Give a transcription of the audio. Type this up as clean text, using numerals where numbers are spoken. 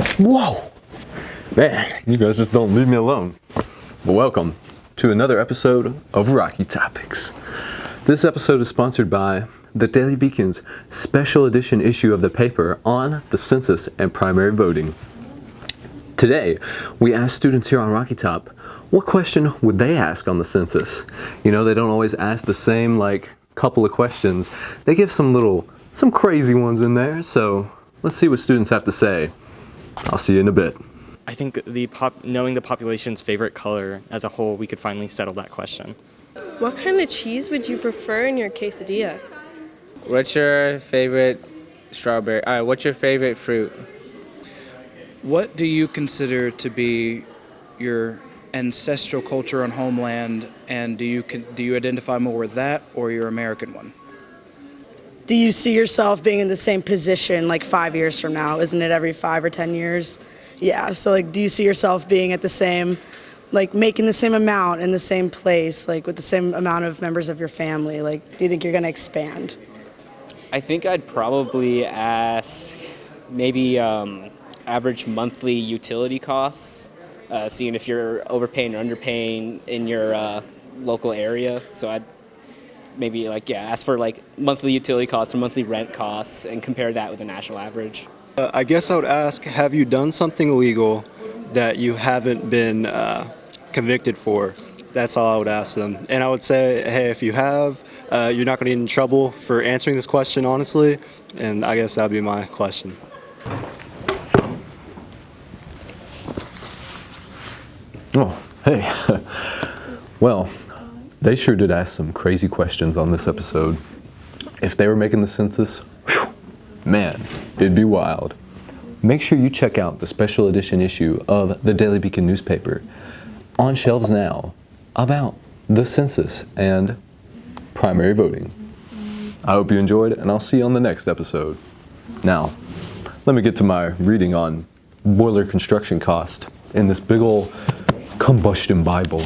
Whoa! Man, you guys just don't leave me alone. But welcome to another episode of Rocky Topics. This episode is sponsored by the Daily Beacon's special edition issue of the paper on the census and primary voting. Today, we asked students here on Rocky Top, what question would they ask on the census? You know, they don't always ask the same, couple of questions. They give some crazy ones in there, so let's see what students have to say. I'll see you in a bit. I think knowing the population's favorite color as a whole, we could finally settle that question. What kind of cheese would you prefer in your quesadilla? What's your favorite strawberry? What's your favorite fruit? What do you consider to be your ancestral culture and homeland, and do you identify more with that or your American one? Do you see yourself being in the same position 5 years from now? Isn't it every 5 or 10 years? Yeah, so do you see yourself being at the same, making the same amount in the same place, with the same amount of members of your family? Do you think you're going to expand? I think I'd probably ask maybe average monthly utility costs, seeing if you're overpaying or underpaying in your local area. So I'd maybe ask for monthly utility costs or monthly rent costs and compare that with the national average. I guess I would ask, have you done something illegal that you haven't been convicted for? That's all I would ask them. And I would say, hey, if you have, you're not going to get in trouble for answering this question honestly. And I guess that would be my question. Oh, hey. Well, they sure did ask some crazy questions on this episode. If they were making the census, whew, man, it'd be wild. Make sure you check out the special edition issue of the Daily Beacon newspaper on shelves now about the census and primary voting. I hope you enjoyed, and I'll see you on the next episode. Now, let me get to my reading on boiler construction cost in this big ol' combustion Bible.